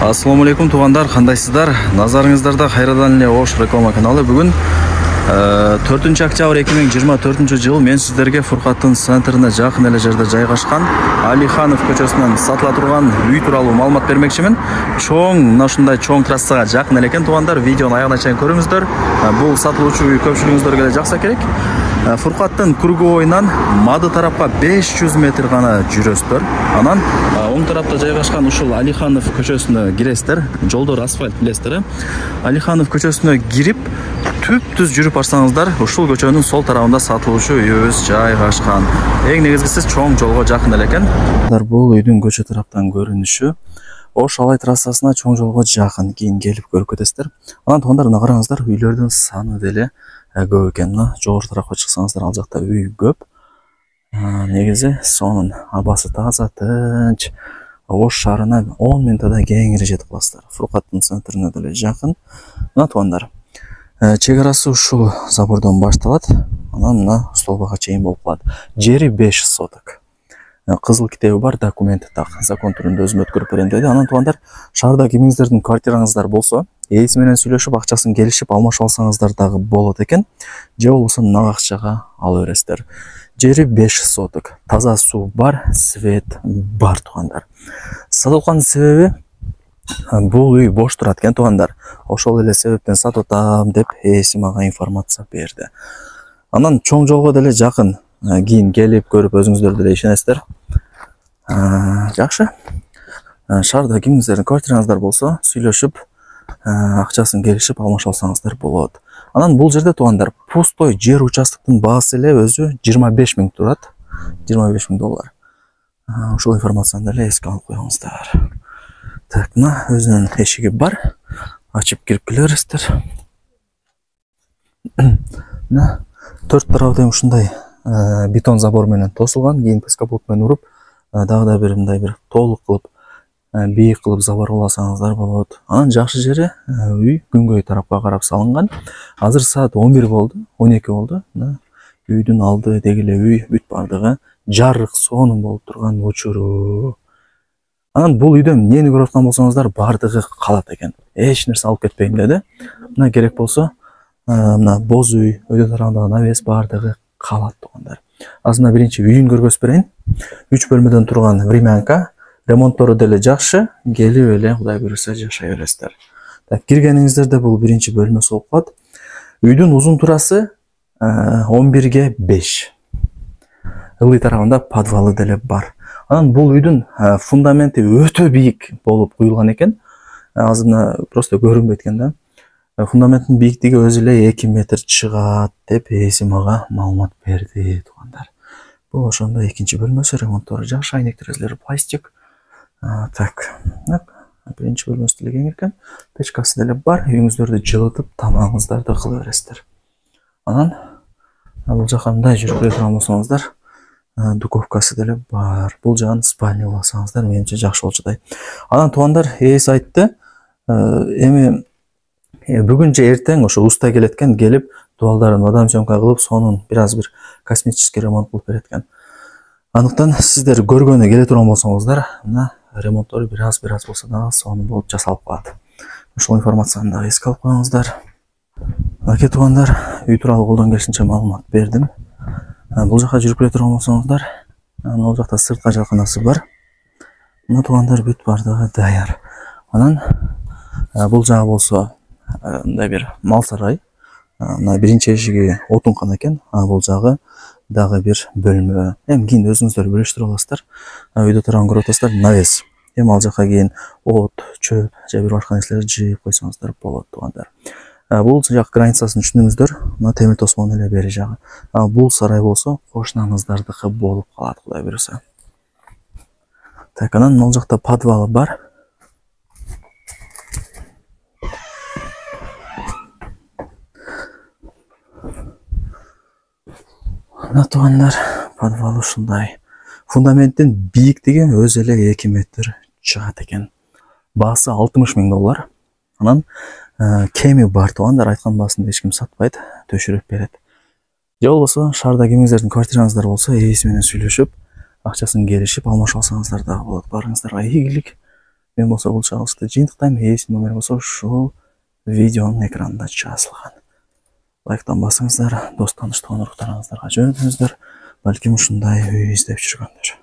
Ассаламу алейкум туғандар, қандайсыздар? Назарыңыздарда Хайрадан эле Ош реклама каналы. Бүгін 4 октябрь 2024 жыл мен сіздерге Фуркаттын центріне жақын эле жерде жайгашкан Алиханов көчөсүнөн сатыла турган үй тууралуу маалымат бермекчимин. Мына ушундай чоң трассага жакын эле экен туғандар. Видеону аягына чейин көрүңүздөр. Бул сатылуучу үй көпчүлүгүңүздөргө эле жакса керек. Фуркаттын круговойунан мады тарапка 500 метр гана жүрөсүздөр. Анан оң тарапта жайгашкан ушул Алиханов көчөсүнө киресиздер. Жолдор асфальт билесиздер. Алиханов көчөсүнө кирип түп-түз жүрүп барсаңыздар, ушул көчөнүн сол тарабында сатылуучу үйүбүз жайгашкан. Эң негизгиси чоң жолго жакын эле экен. Бул үйдүн көчө тараптан көрүнүшү Ош Алай трассасына чоң жолго жакын. Кийин келип көрүп кетесиздер. Анан туугандар, караңыздар, үйлөрдүн саны деле көп экен. Жогору тарапка чыксаңыздар, ал жакта үй көп. Негизи сонун абасы таза, тынч. Ош шаарына 10 минутада кеңири жетип каласыздар. Фуркаттын центрине деле жакын. Мына туугандар, чек арасы ушул забордон башталат. Анан мына столбага чейин болуп калат. Жери 5 соток. Кызыл китеби бар, документи так, закон түрүндө өзүм өткөрүп берем деди. Анан туугандар, шаарда кимиңиздердин квартираңыздар болсо, ээси менен сүйлөшүп, акчасын келишип алмашып алсаңыздар дагы болот экен. Же болбосо нак акчага ала бересиздер. Жери 5 соток. Таза суу бар, свет бар туугандар. Сатылган себеби бул үй бош турат экен туугандар. Ошол эле себептен сатып атам деп ээси мага информация берди. Анан чоң жолго деле жакын. Кийин келип көрүп өзүңүздөр деле ишенесиздер. Жакшы. Шаарда кимиңиздердин квартираңыздар болсо, сүйлөшүп, акчасын келишип алмашып алсаңыздар болот. Анан бул жерде туугандар, пустой жер участоктун баасы эле өзү 25 000 турат. 25 000 доллар. Ушул информацияны деле эске алып коюңуздар. Так, мына өзүнүн эшиги бар. Ачып кирип келе бересиздер. Мына төрт тарабы ушундай бетон забор менен тосулган. Кийин пескапот менен уруп, дагы да бир мындай бир толук кылып, бийик кылып забор уласаңыздар болот. Анан жакшы жери үй күнгөй тарапка карап салынган. Азыр саат 11 болду, 12 болду. Мына үйдүн алды дегеле үй бүт бардыгы жарык сонун болуп турган учуру. Анан бул үйдөн эмнени көрүп аткан болсоңуздар, бардыгы калат экен. Эч нерсе алып кетпейм деди. Мына керек болсо, мына боз үй, өйдө тарабындагы навес бардыгы калат туугандар. Азырына биринчи үйүн көргөзүп берейин. 3 бөлмөдөн турган времянка, ремонттору деле жакшы, келип эле Кудай буйруса жашай бересиздер. Так, киргениңиздерде бул биринчи бөлмөсү болуп калат. Үйдүн узун турасы 11 × 5. Ылый тарабында подвалы деле бар. Анан бул үйдүн фундаменти өтө бийик болуп куюлган экен. Азырына просто көрүнбөйт экен да. Фундаменттин бийиктиги өзү эле 2 метр чыгат деп ээси мага маалымат берди туугандар. Бул ошондо экинчи бөлмөсү, ремонттору жакшы, айнек терезелери пластик. Так, биринчи бөлмөсү деле кең экен. Печкасы деле бар. Үйүңүздөрдү жылытып, тамагыңыздарды кыла бересиздер. Анан бул жака мындай жүрүп келе турган болсоңуздар, духовкасы деле бар. Бул жагын спальня уласаңыздар, менимче жакшы болчудай. Анан туугандар, ээси айтты, эми бүгүн же эртең ошо уста келет экен, келип дуалдарын водоемка кылып, сонун бир косметический ремонт кылып берет экен. Андыктан сиздер көргөнү келе турган болсоңуздар, мына ремонттору бир аз болсо дагы сонун болуп жасалып калат. Ушул информацияны дагы эске алып коюңуздар. Аке туугандар, үй тууралуу колдон келишинче маалымат бердим. Бул жака жүрүп келе турган болсоңуздар, ал жакта сыртка жакынасы бар. Мына туугандар бүт бардыгы даяр. Анан бул жагы болсо мындай бир мал сарай. Мына биринчи эшиги отункана экен, бул жагы дагы бир бөлмө. Эми кийин өзүңүздөр билиштирип аласыздар. Үйдө турган көрүп атасыздар, навес. Эми ал жака кийин от, чөп же бир башка нерселерди жыйып койсоңуздар болот туугандар. Бул жак границасын түшүнүңүздөр. Мына темир тосмонун эле бери жагы. Бул сарай болсо кошунаңыздардыкы болуп калат, Кудай буйруса. Так, анан ал жакта подвалы бар. Мына туугандар, подвал ушундай. Фундаменттин бийиктиги өзү эле 2 метр чыгат экен. Баасы 60 000 доллар. Анан кеми бар туугандар, айткан баасын эч ким сатпайт, төшүрүп берет. Же болбосо шаарда кимиңиздердин квартираңыздар болсо, ээси менен сүйлөшүп, акчасын келишип алмашып алсаңыздар дагы болот. Барыңыздарга ийгилик. мен болсо бул чыгарылышты жыйынтыктайм. Эсин номер болсо ушул видеонун экранында жазылган. Лайктан басыңыздар, дос тааныштык уруктарыңыздарга жөнөтүңүздөр. Балким ушундай үй издеп жүргөндөр.